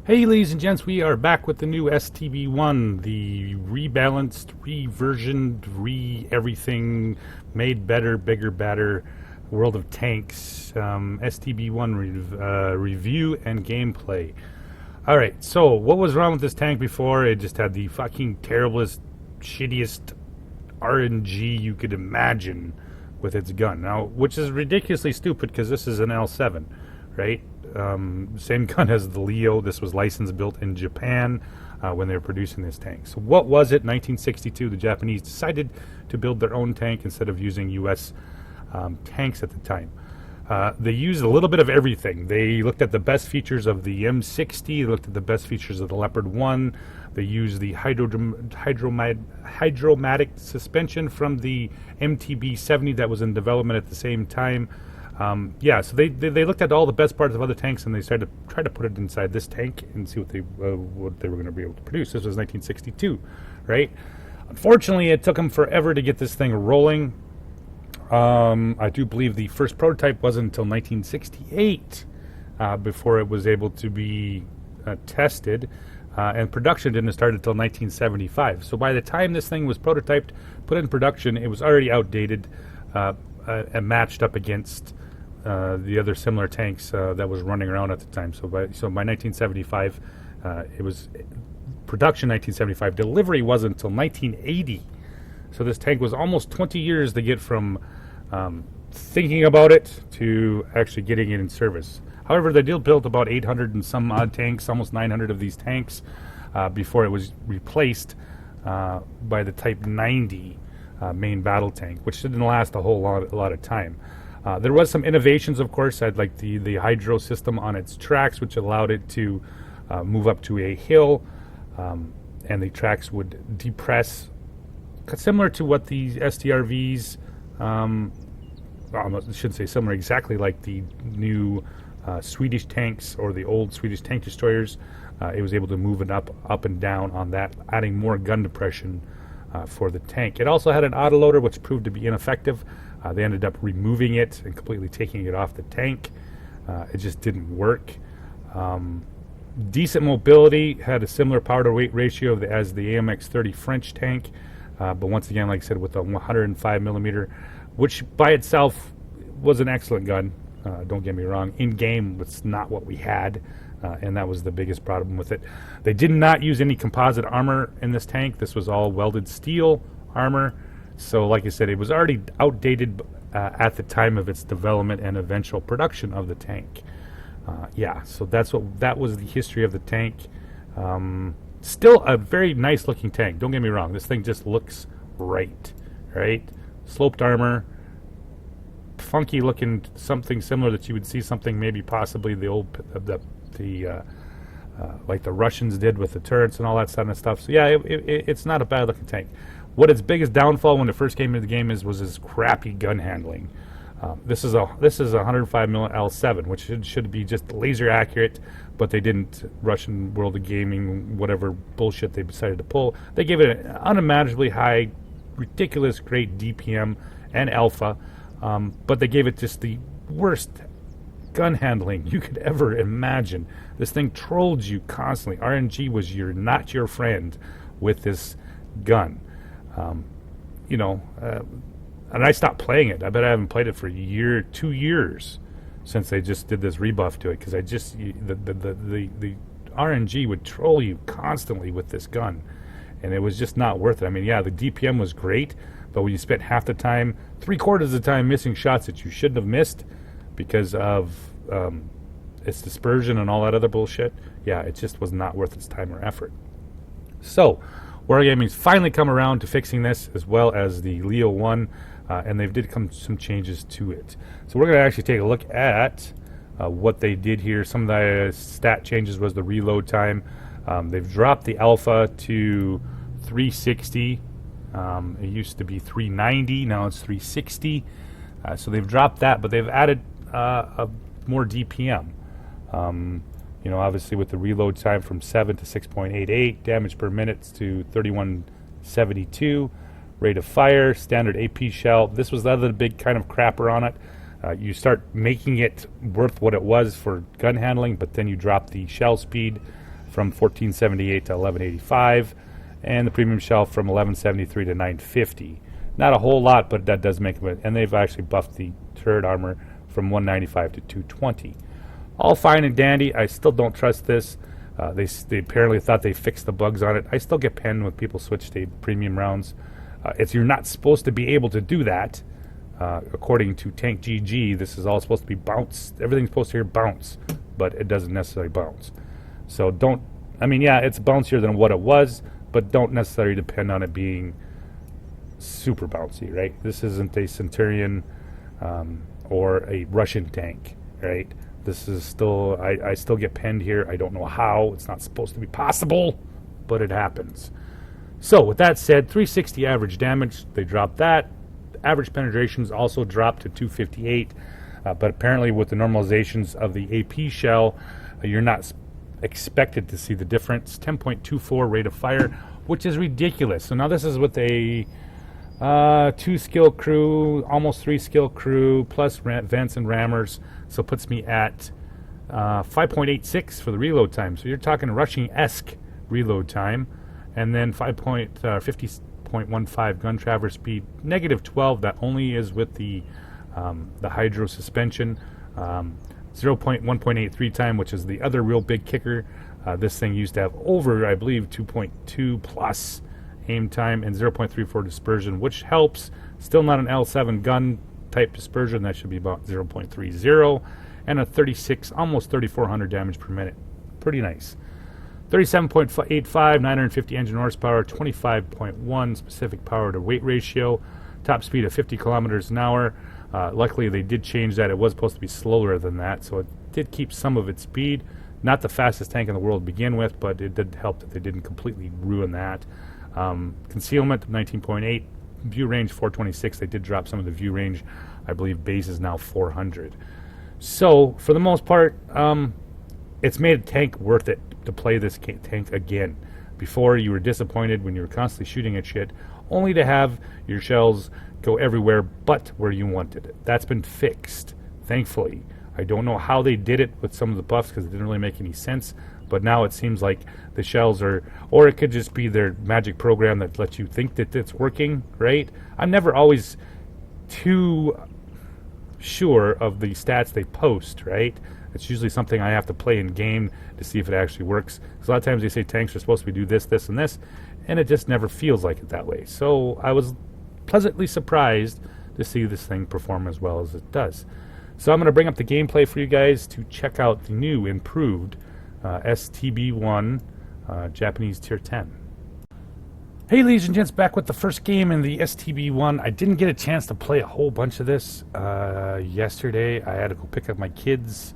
Hey, ladies and gents, we are back with the new STB-1, the rebalanced, re-versioned, re-everything, made better, bigger, badder World of Tanks STB-1 review and gameplay. Alright, so what was wrong with this tank before? It just had the fucking terriblest, shittiest RNG you could imagine with its gun. Now, which is ridiculously stupid because this is an L7, right? Same gun as the Leo. This was licensed built in Japan when they were producing this tank. So what was it? 1962, the Japanese decided to build their own tank instead of using U.S. Tanks at the time. They used a little bit of everything. They looked at the best features of the M60, they looked at the best features of the Leopard 1, they used the hydromatic suspension from the MTB-70 that was in development at the same time. So they looked at all the best parts of other tanks and they started to try to put it inside this tank and see what they were going to be able to produce. This was 1962, right? Unfortunately, it took them forever to get this thing rolling. I do believe the first prototype wasn't until 1968 before it was able to be tested, and production didn't start until 1975. So by the time this thing was prototyped, put in production, it was already outdated and matched up against the other similar tanks that was running around at the time. So by 1975, it was production 1975. Delivery wasn't until 1980. So this tank was almost 20 years to get from thinking about it to actually getting it in service. However, they did build about 800 and some odd tanks, almost 900 of these tanks, before it was replaced by the Type 90 main battle tank, which didn't last a lot of time. There was some innovations, of course. I'd like the hydro system on its tracks, which allowed it to move up to a hill, and the tracks would depress, similar to what the STRVs, I shouldn't say similar, exactly like the new Swedish tanks or the old Swedish tank destroyers. It was able to move it up and down on that, adding more gun depression for the tank. It also had an autoloader, which proved to be ineffective. They ended up removing it and completely taking it off the tank. It just didn't work. Decent mobility, had a similar power to weight ratio as the AMX-30 French tank, but once again, like I said, with a 105 millimeter, which by itself was an excellent gun. Don't get me wrong. In game, it's not what we had, and that was the biggest problem with it. They did not use any composite armor in this tank. This was all welded steel armor. So, like I said, it was already outdated at the time of its development and eventual production of the tank. So that was the history of the tank. Still a very nice looking tank. Don't get me wrong. This thing just looks right? Sloped armor, funky looking, something similar that you would see something maybe possibly the old like the Russians did with the turrets and all that kind of stuff. So yeah, it's not a bad looking tank. What its biggest downfall when it first came into the game was its crappy gun handling. This is a 105 mm L7, which should be just laser accurate, but they didn't. Russian World of Gaming, whatever bullshit they decided to pull, they gave it an unimaginably high, ridiculous, great DPM and alpha, but they gave it just the worst gun handling you could ever imagine. This thing trolled you constantly. RNG was not your friend with this gun. And I stopped playing it. I bet I haven't played it for 2 years since they just did this rebuff to it, because the RNG would troll you constantly with this gun, and it was just not worth it. I mean, yeah, the DPM was great, but when you spent half the time, 3/4 of the time missing shots that you shouldn't have missed because of its dispersion and all that other bullshit, yeah, it just was not worth its time or effort. So, Wargaming's finally come around to fixing this, as well as the Leo 1, and they did some changes to it. So we're going to actually take a look at what they did here. Some of the stat changes was the reload time. They've dropped the alpha to 360. It used to be 390, now it's 360. So they've dropped that, but they've added more DPM. Obviously with the reload time from 7 to 6.88, damage per minute to 3172, rate of fire, standard AP shell. This was the other big kind of crapper on it. You start making it worth what it was for gun handling, but then you drop the shell speed from 1478 to 1185, and the premium shell from 1173 to 950. Not a whole lot, but that does make it. And they've actually buffed the turret armor from 195 to 220. All fine and dandy. I still don't trust this. They apparently thought they fixed the bugs on it. I still get penned when people switch to premium rounds. You're not supposed to be able to do that. According to Tank GG, this is all supposed to be bounce. Everything's supposed to hear bounce, but it doesn't necessarily bounce. So don't. I mean, yeah, it's bouncier than what it was, but don't necessarily depend on it being super bouncy, right? This isn't a Centurion or a Russian tank, right? This is still, I still get penned here. I don't know how. It's not supposed to be possible, but it happens. So with that said, 360 average damage. They dropped that. Average penetrations also dropped to 258. But apparently with the normalizations of the AP shell, you're not expected to see the difference. 10.24 rate of fire, which is ridiculous. So now this is with a 2-skill crew, almost 3-skill crew, plus vents and rammers. So it puts me at 5.86 for the reload time. So you're talking Rushing-esque reload time. And then 50.15 gun traverse speed. -12, that only is with the hydro suspension. 1.83 time, which is the other real big kicker. This thing used to have over, I believe, 2.2 plus aim time and 0.34 dispersion, which helps. Still not an L7 gun type dispersion. That should be about 0.30 and a 36, almost 3,400 damage per minute. Pretty nice. 37.85, 950 engine horsepower, 25.1 specific power to weight ratio, top speed of 50 kilometers an hour. Luckily, they did change that. It was supposed to be slower than that, so it did keep some of its speed. Not the fastest tank in the world to begin with, but it did help that they didn't completely ruin that. Concealment of 19.8, view range 426. They did drop some of the view range. I believe base is now 400. So for the most part, it's made a tank worth it to play this tank again. Before, you were disappointed when you were constantly shooting at shit, only to have your shells go everywhere but where you wanted it. That's been fixed, thankfully. I don't know how they did it with some of the buffs because it didn't really make any sense. But now it seems like the shells are, or it could just be their magic program that lets you think that it's working, right? I'm never always too sure of the stats they post, right? It's usually something I have to play in game to see if it actually works. Because a lot of times they say tanks are supposed to do this, this, and this, and it just never feels like it that way. So I was pleasantly surprised to see this thing perform as well as it does. So I'm going to bring up the gameplay for you guys to check out the new, improved STB-1 Japanese Tier 10. Hey ladies and gents, back with the first game in the STB-1. I didn't get a chance to play a whole bunch of this yesterday. I had to go pick up my kids.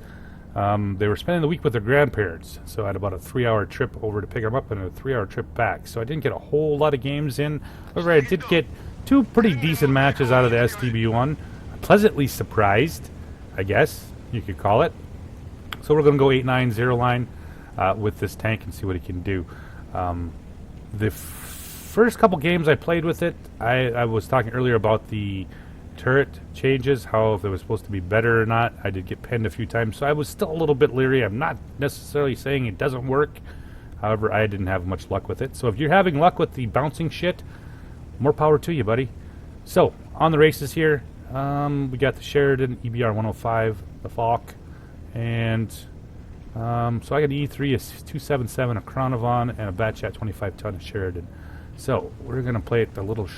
They were spending the week with their grandparents, so I had about a 3-hour trip over to pick them up and a 3-hour trip back. So I didn't get a whole lot of games in. However, I did get 2 pretty decent matches out of the STB-1. Pleasantly surprised, I guess you could call it. So we're going to go 8-9-0 line with this tank and see what it can do. The first couple games I played with it, I was talking earlier about the turret changes, how if it was supposed to be better or not. I did get penned a few times, so I was still a little bit leery. I'm not necessarily saying it doesn't work. However, I didn't have much luck with it. So if you're having luck with the bouncing shit, more power to you, buddy. So, on the races here, we got the Sheridan EBR 105, the Falk, and so I got an E3, a 277, a Kronovan, and a Batchat 25-ton of Sheridan. So we're gonna play it a little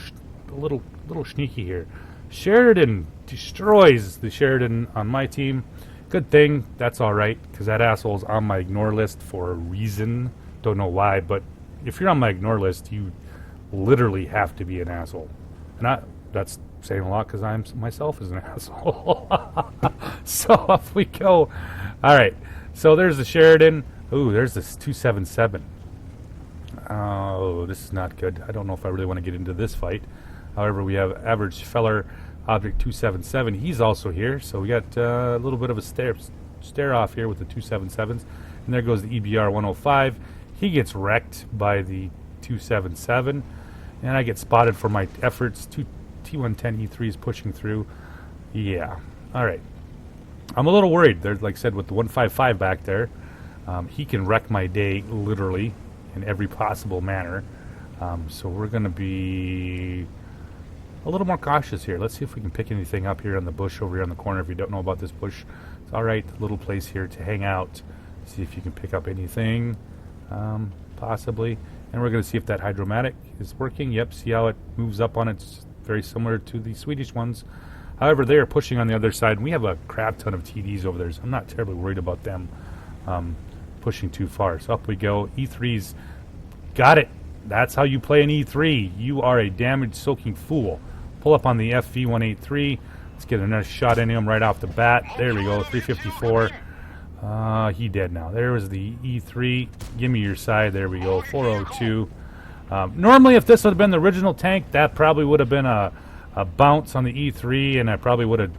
sneaky here. Sheridan destroys the Sheridan on my team. Good thing that's all right, because that asshole's on my ignore list for a reason. Don't know why, but if you're on my ignore list, you literally have to be an asshole. And that's saying a lot because I'm myself is an asshole. So off we go. All right. So there's the Sheridan. Ooh, there's this 277. Oh, this is not good. I don't know if I really want to get into this fight. However, we have average feller object 277. He's also here. So we got a little bit of a stare off here with the 277s. And there goes the EBR 105. He gets wrecked by the 277. And I get spotted for my efforts. T110 E3 is pushing through. Yeah. All right. I'm a little worried. There's, like I said, with the 155 back there. He can wreck my day literally in every possible manner. So we're going to be a little more cautious here. Let's see if we can pick anything up here on the bush over here on the corner. If you don't know about this bush, it's all right. Little place here to hang out. See if you can pick up anything, possibly. And we're going to see if that hydromatic is working. Yep, see how it moves up on it. It's very similar to the Swedish ones. However, they are pushing on the other side. And we have a crap ton of TDs over there, so I'm not terribly worried about them pushing too far. So up we go. E3's got it. That's how you play an E3. You are a damage-soaking fool. Pull up on the FV-183. Let's get another shot into him right off the bat. There we go, 354. He dead now. There was the E3. Give me your side. There we go, 402. Normally, if this would have been the original tank, that probably would have been a bounce on the E3, and I probably would have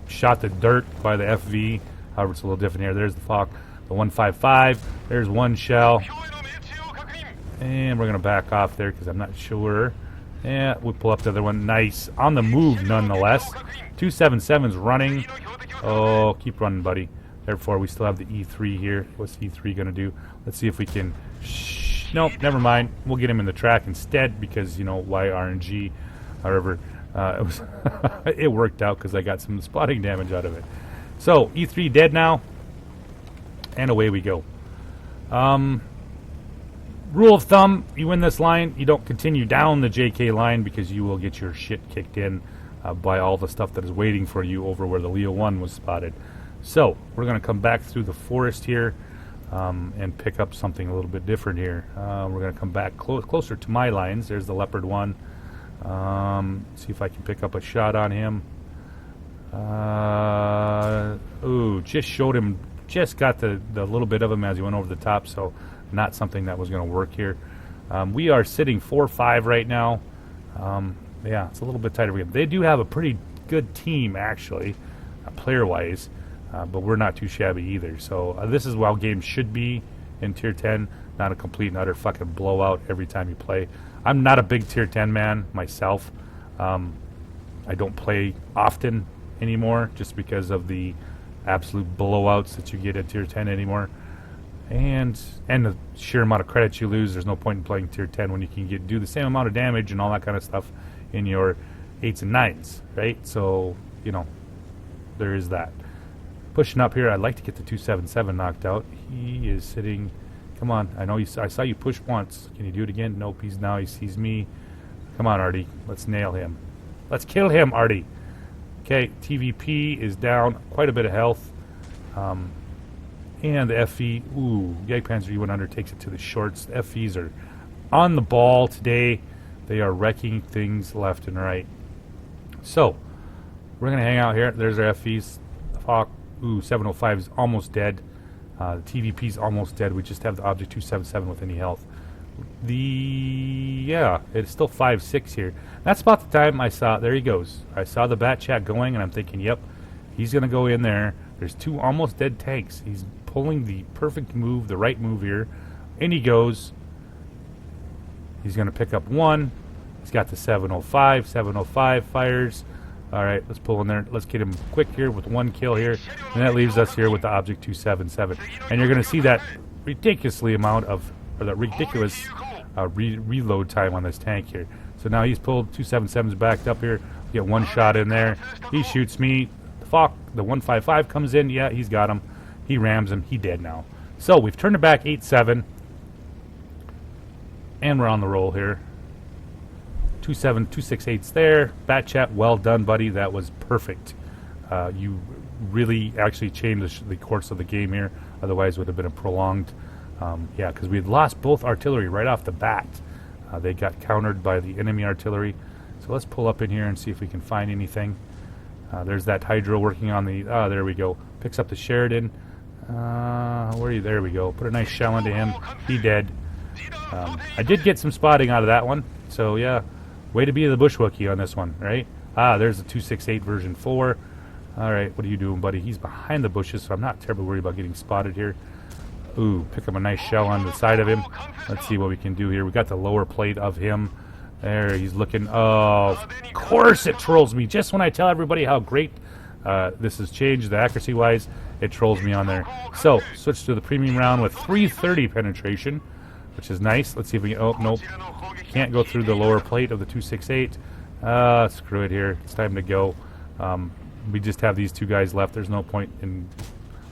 shot the dirt by the FV. However, it's a little different here. There's the Falk, the 155. There's one shell. And we're going to back off there because I'm not sure. Yeah, we'll pull up the other one. Nice. On the move, nonetheless. 277's running. Oh, keep running, buddy. Therefore, we still have the E3 here. What's E3 going to do? Let's see if we can... Nope, never mind. We'll get him in the track instead because, you know, why RNG? However, it was it worked out because I got some spotting damage out of it. So, E3 dead now. And away we go. Rule of thumb, you win this line, you don't continue down the JK line because you will get your shit kicked in by all the stuff that is waiting for you over where the Leo 1 was spotted. So, we're going to come back through the forest here and pick up something a little bit different here. We're going to come back closer to my lines. There's the Leopard 1. See if I can pick up a shot on him. Ooh, just showed him, just got the little bit of him as he went over the top, so not something that was going to work here. We are sitting 4-5 right now. Yeah, it's a little bit tighter. They do have a pretty good team, actually, player-wise, but we're not too shabby either. So this is how games should be in Tier 10, not a complete and utter fucking blowout every time you play. I'm not a big Tier 10 man myself. I don't play often anymore just because of the absolute blowouts that you get at Tier 10 anymore. And the sheer amount of credits you lose. There's no point in playing Tier 10 when you can do the same amount of damage and all that kind of stuff in your 8s and 9s, right? So, you know, there is that. Pushing up here, I'd like to get the 277 knocked out. He is sitting... Come on, I know I saw you push once. Can you do it again? Nope, he sees me. Come on, Artie. Let's nail him. Let's kill him, Artie. Okay, TVP is down. Quite a bit of health. And the FV, ooh, Jagdpanzer E1 under takes it to the shorts. The FVs are on the ball today. They are wrecking things left and right. So, we're going to hang out here. There's our FVs. Hawk, ooh, 705 is almost dead. The TVP is almost dead. We just have the Object 277 with any health. Yeah, it's still 5-6 here. That's about the time I saw, there he goes. I saw the bat chat going, and I'm thinking, yep, he's going to go in there. There's two almost dead tanks. He's pulling the perfect move, the right move here. In he goes. He's going to pick up one. He's got the 705. 705 fires. All right, let's pull in there. Let's get him quick here with one kill here. And that leaves us here with the Object 277. And you're going to see that ridiculously amount of, or that ridiculous reload time on this tank here. So now he's pulled 277's backed up here. Get one shot in there. He shoots me. Fuck, the 155 comes in. Yeah, he's got him. He rams him. He dead now. So we've turned it back 8-7. And we're on the roll here. 268's there. Bat chat, well done, buddy. That was perfect. You really actually changed the course of the game here. Otherwise, it would have been a prolonged... yeah, because we had lost both artillery right off the bat. They got countered by the enemy artillery. So let's pull up in here and see if we can find anything. There's that Hydro working on the... there we go. Picks up the Sheridan. Where are you? There we go. Put a nice shell into him. He dead. I did get some spotting out of that one. So, yeah. Way to be the bushwookie on this one, right? There's the 268 version 4. All right, what are you doing, buddy? He's behind the bushes, so I'm not terribly worried about getting spotted here. Ooh, pick up a nice shell on the side of him. Let's see what we can do here. We got the lower plate of him. There, he's looking. Oh, of course it trolls me. Just when I tell everybody how great this has changed, the accuracy-wise, it trolls me on there. So, switch to the premium round with 330 penetration, which is nice. Let's see if we can... Oh, nope. Can't go through the lower plate of the 268. Screw it here. It's time to go. We just have these two guys left. There's no point in...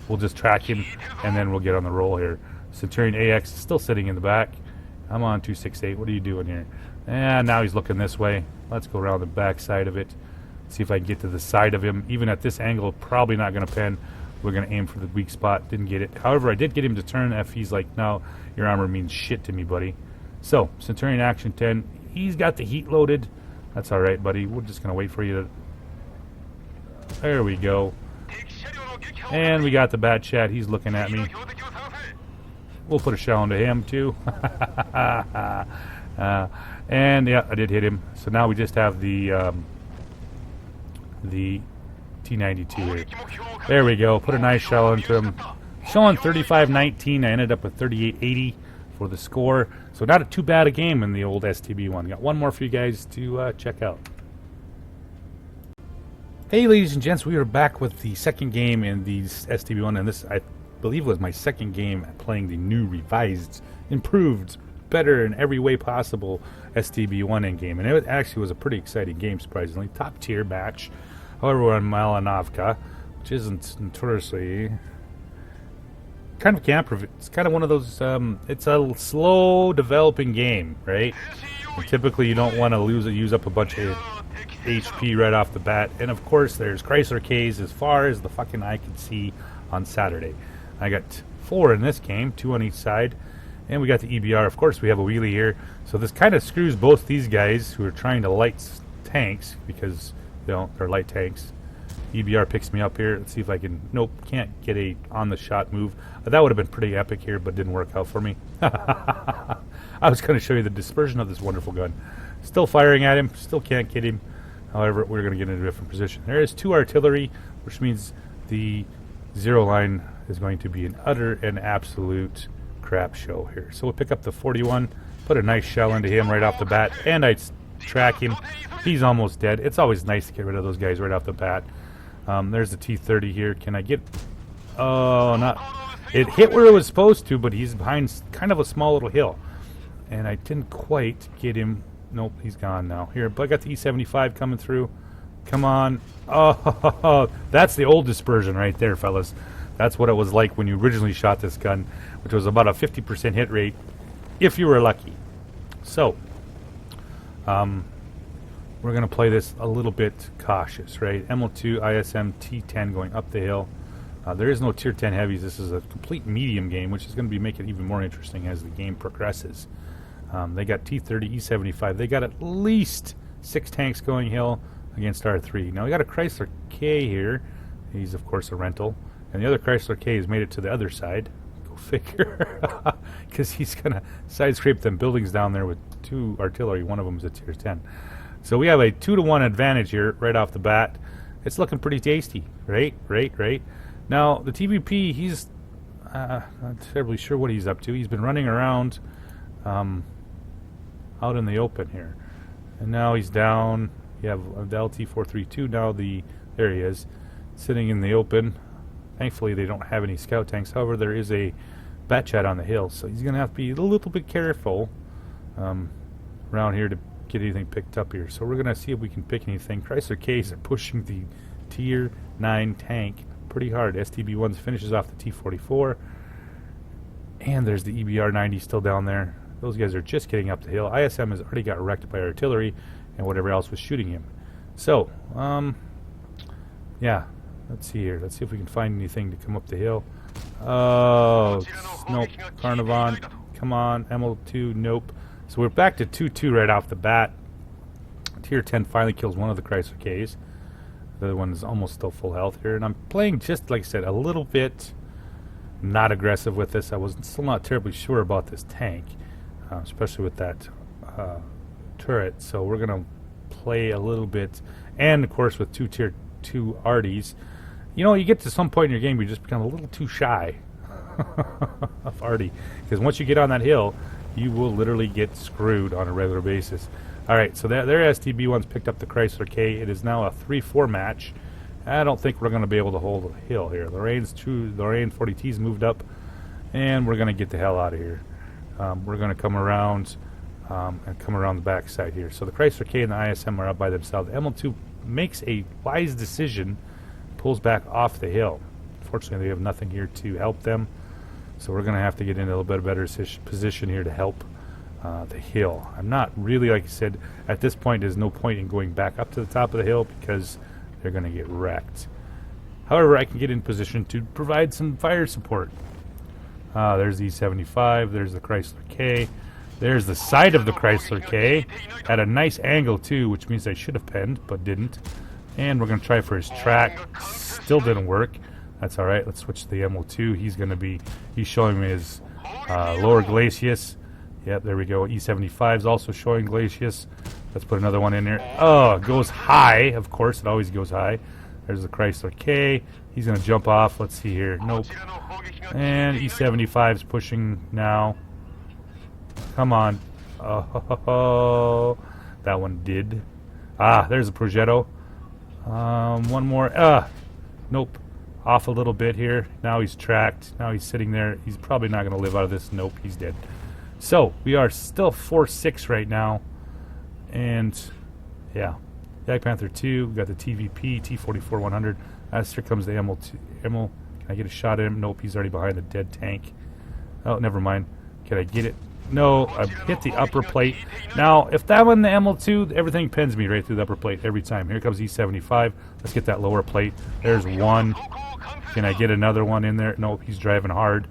We'll just track him, and then we'll get on the roll here. Centurion AX is still sitting in the back. I'm on 268. What are you doing here? And now he's looking this way. Let's go around the back side of it. See if I can get to the side of him. Even at this angle, probably not going to pen. We're going to aim for the weak spot. Didn't get it. However, I did get him to turn. If he's like, no, your armor means shit to me, buddy. So, Centurion Action 10. He's got the heat loaded. That's all right, buddy. We're just going to wait for you to... There we go. And we got the Bat Chat. He's looking at me. We'll put a shell into him, too. And, yeah, I did hit him. So now we just have the T-92 here. There we go. Put a nice shell into him. Showing 35-19. I ended up with 38-80 for the score. So not a too bad a game in the old STB-1. Got one more for you guys to check out. Hey, ladies and gents, we are back with the second game in the STB-1, and this, I believe, was my second game playing the new, revised, improved, better in every way possible STB-1 in game, and it actually was a pretty exciting game, surprisingly. Top tier match. However, we're on Malanovka, which isn't notoriously kind of camp. It's kind of one of those. It's a slow developing game, right? And typically, you don't want to use up a bunch of HP right off the bat. And of course, there's Chrysler K's as far as the fucking eye can see on Saturday. I got 4 in this game, 2 on each side. And we got the EBR. Of course, we have a wheelie here. So this kind of screws both these guys who are trying to light tanks because they're light tanks. EBR picks me up here. Let's see if I can... Nope, can't get a on-the-shot move. That would have been pretty epic here, but didn't work out for me. I was going to show you the dispersion of this wonderful gun. Still firing at him. Still can't get him. However, we're going to get in a different position. There is 2 artillery, which means the 0 line is going to be an utter and absolute crap show here. So we'll pick up the 41, put a nice shell into him right off the bat, and I track him. He's almost dead. It's always nice to get rid of those guys right off the bat. There's the T-30 here. Can I get... Oh, not... It hit where it was supposed to, but he's behind kind of a small little hill. And I didn't quite get him... Nope, he's gone now. Here, but I got the E-75 coming through. Come on. Oh, that's the old dispersion right there, fellas. That's what it was like when you originally shot this gun, which was about a 50% hit rate, if you were lucky. So, we're going to play this a little bit cautious, right? ML2, ISM, T10 going up the hill. There is no Tier 10 heavies. This is a complete medium game, which is going to be making it even more interesting as the game progresses. They got T-30, E-75. They got at least 6 tanks going hill against R3. Now we got a Chrysler K here. He's, of course, a rental. And the other Chrysler K has made it to the other side. Go figure. Because he's going to side-scrape them buildings down there with 2 artillery. One of them is a Tier 10. So we have a 2-to-1 advantage here right off the bat. It's looking pretty tasty. Right. Now, the TVP, he's not terribly sure what he's up to. He's been running around out in the open here. And now he's down. You have the LT-432. Now there he is, sitting in the open. Thankfully, they don't have any scout tanks. However, there is a Bat Chat on the hill, so he's going to have to be a little bit careful around here to get anything picked up here. So we're going to see if we can pick anything. Chrysler K's are pushing the Tier 9 tank pretty hard. STB-1 finishes off the T-44. And there's the EBR-90 still down there. Those guys are just getting up the hill. ISM has already got wrecked by artillery and whatever else was shooting him. So, yeah. Let's see here. Let's see if we can find anything to come up the hill. Oh, nope. Carnivon. Come on. ML2. Nope. So we're back to 2-2 right off the bat. Tier 10 finally kills one of the Chrysler Ks. The other one is almost still full health here. And I'm playing, just like I said, a little bit not aggressive with this. I was still not terribly sure about this tank, especially with that turret. So we're going to play a little bit. And, of course, with 2 Tier 2 Arties. You know, you get to some point in your game, you just become a little too shy of Artie. Because once you get on that hill, you will literally get screwed on a regular basis. Alright, so their STB-1's picked up the Chrysler K. It is now a 3-4 match. I don't think we're going to be able to hold the hill here. Lorraine's 40T's moved up, and we're going to get the hell out of here. We're going to come around and come around the back side here. So the Chrysler K and the ISM are up by themselves. The ML2 makes a wise decision, pulls back off the hill. Unfortunately, they have nothing here to help them, so we're going to have to get in a little bit better position here to help the hill. I'm not really, like I said, at this point there's no point in going back up to the top of the hill because they're going to get wrecked. However, I can get in position to provide some fire support. There's the E75, there's the Chrysler K, there's the side of the Chrysler K at a nice angle too, which means I should have penned but didn't. And we're going to try for his track. Still didn't work. That's alright. Let's switch to the MO2. He's showing me his lower glacis. Yep, there we go. E75 is also showing glacis. Let's put another one in there. Oh, it goes high. Of course, it always goes high. There's the Chrysler K. He's going to jump off. Let's see here. Nope. And E75 is pushing now. Come on. Oh, that one did. There's a Progetto. One more. Nope. Off a little bit here. Now he's tracked. Now he's sitting there. He's probably not going to live out of this. Nope, he's dead. So, we are still 4-6 right now. And, yeah. Jag Panther 2. We got the TVP, T44-100. Here comes the ML2. Can I get a shot at him? Nope, he's already behind the dead tank. Oh, never mind. Can I get it? No, I hit the upper plate. Now, if that one, the ML2, everything pins me right through the upper plate every time. Here comes E75. Let's get that lower plate. There's one. Can I get another one in there? Nope, he's driving hard.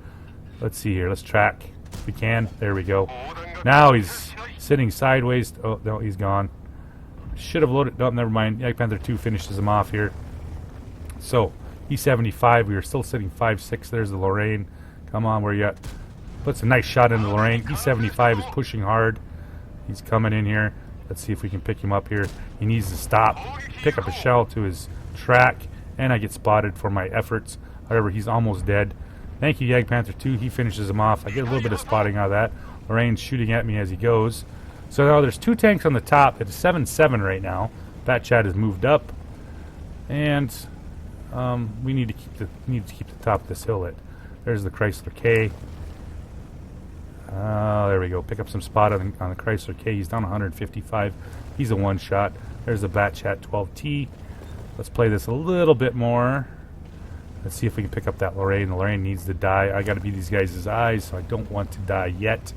Let's see here. Let's track. If we can. There we go. Now he's sitting sideways. Oh, no, he's gone. Should have loaded. No, never mind. Jag Panther 2 finishes him off here. So, E75, we are still sitting 5-6. There's the Lorraine. Come on, where you at? Puts a nice shot into Lorraine. E75 is pushing hard. He's coming in here. Let's see if we can pick him up here. He needs to stop, pick up a shell to his track, and I get spotted for my efforts. However, he's almost dead. Thank you, Jag Panther 2. He finishes him off. I get a little bit of spotting out of that. Lorraine's shooting at me as he goes. So now there's two tanks on the top. It's 7-7 right now. Bat Chat has moved up, and we need to keep the top of this hill lit. There's the Chrysler K. There we go. Pick up some spot on the Chrysler K. He's down 155. He's a one shot. There's the Bat Chat 12T. Let's play this a little bit more. Let's see if we can pick up that Lorraine. The Lorraine needs to die. I got to be these guys' eyes, so I don't want to die yet.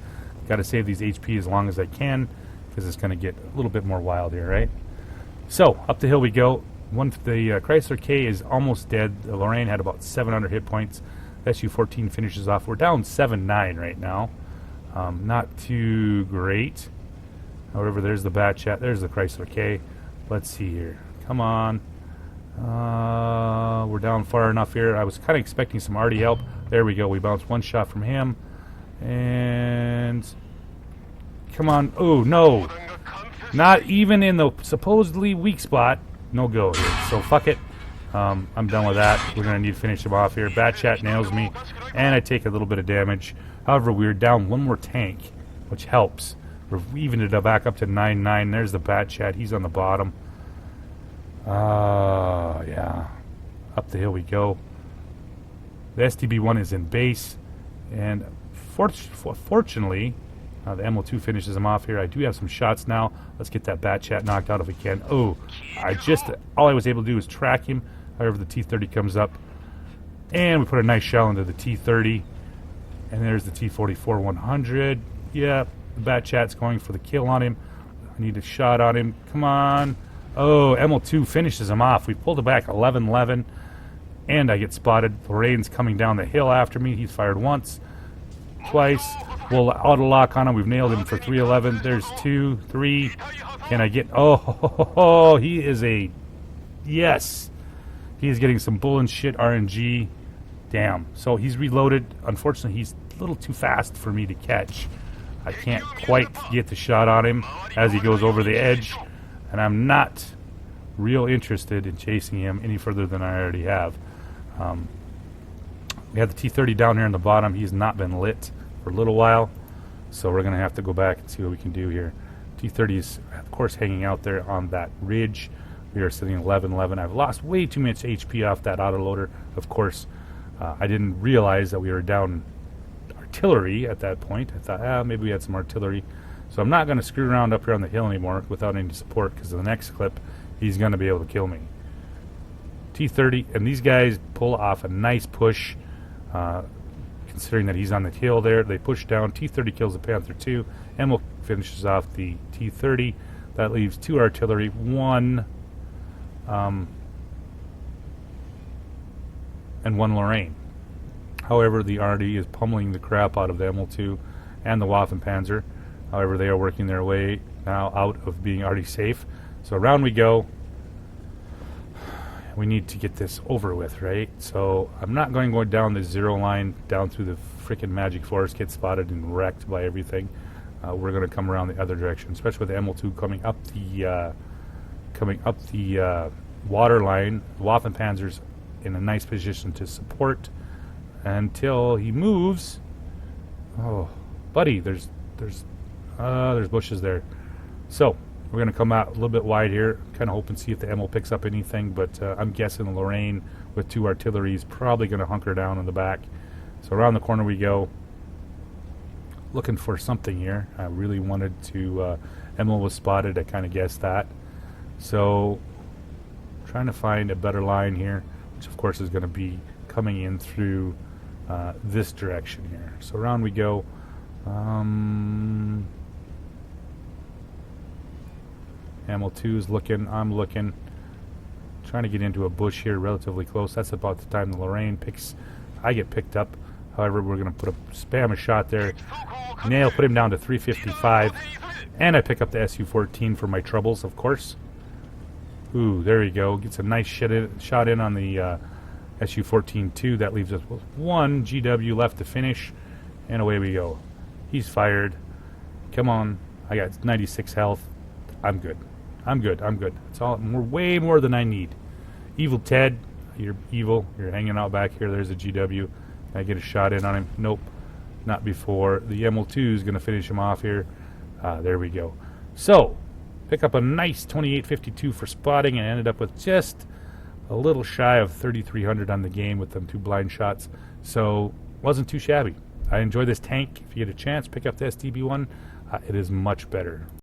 Got to save these HP as long as I can, because it's going to get a little bit more wild here, right? So, up the hill we go. The Chrysler K is almost dead. The Lorraine had about 700 hit points. SU-14 finishes off. We're down 7-9 right now. Not too great. However, there's the Bat Chat. There's the Chrysler K. Let's see here. Come on. We're down far enough here. I was kind of expecting some arty help. There we go. We bounced one shot from him. And come on. Oh, no. Not even in the supposedly weak spot. No go here. So, fuck it. I'm done with that. We're going to need to finish him off here. Bat Chat nails me, and I take a little bit of damage. However, we're down one more tank, which helps. We're evened it back up to 9-9. There's the Bat Chat. He's on the bottom. Yeah. Up the hill we go. The STB-1 is in base, and fortunately, the MO2 finishes him off here. I do have some shots now. Let's get that Bat Chat knocked out if we can. Oh, all I was able to do was track him. However, the T-30 comes up, and we put a nice shell into the T-30. And there's the T-44-100. Yeah, the Bat Chat's going for the kill on him. I need a shot on him. Come on. Oh, ML2 finishes him off. We pulled it back 11-11, and I get spotted. Lorraine's coming down the hill after me. He's fired once, twice. We'll auto-lock on him. We've nailed him for 311. There's 2, 3. Can I get... Oh, he is a... Yes. He is getting some bull and shit RNG. Damn. So he's reloaded. Unfortunately, he's a little too fast for me to catch. I can't quite get the shot on him as he goes over the edge. And I'm not real interested in chasing him any further than I already have. We have the T-30 down here in the bottom. He's not been lit for a little while. So we're going to have to go back and see what we can do here. T-30 is, of course, hanging out there on that ridge. We are sitting 11-11. I've lost way too much HP off that autoloader. Of course, I didn't realize that we were down artillery at that point. I thought, maybe we had some artillery. So I'm not going to screw around up here on the hill anymore without any support, because in the next clip, he's going to be able to kill me. T-30, and these guys pull off a nice push, considering that he's on the hill there. They push down. T-30 kills the Panther 2, and finishes off the T-30. That leaves 2 artillery, 1, and 1 Lorraine. However, the RD is pummeling the crap out of the ML2 and the Waffenpanzer. However, they are working their way now out of being already safe. So around we go. We need to get this over with, right? So I'm not going to go down the 0 line, down through the freaking Magic Forest, get spotted and wrecked by everything. We're going to come around the other direction, especially with the ML2 coming up the water line. The Waffenpanzer's in a nice position to support until he moves. Oh, buddy, there's bushes there. So we're going to come out a little bit wide here, kind of hoping to see if the ML picks up anything, but I'm guessing Lorraine with 2 artillery is probably going to hunker down in the back. So around the corner we go, looking for something here. I really wanted to, ML was spotted, I kind of guessed that. So trying to find a better line here, which of course is going to be coming in through this direction here. So around we go. ML2 is looking, I'm looking, trying to get into a bush here relatively close. That's about the time the Lorraine I get picked up. However, we're going to spam a shot there. Nail, put him down to 355. And I pick up the Su-14 for my troubles, of course. Ooh, there we go. Gets a nice shot in on the Su-14 too. That leaves us with 1 GW left to finish. And away we go. He's fired. Come on. I got 96 health. I'm good. I'm good. It's all way more than I need. Evil Ted, you're evil. You're hanging out back here. There's a GW. Can I get a shot in on him? Nope. Not before. The ML2 is going to finish him off here. There we go. So, pick up a nice 2852 for spotting and ended up with just a little shy of 3,300 on the game with them 2 blind shots. So, wasn't too shabby. I enjoy this tank. If you get a chance, pick up the STB-1. It is much better.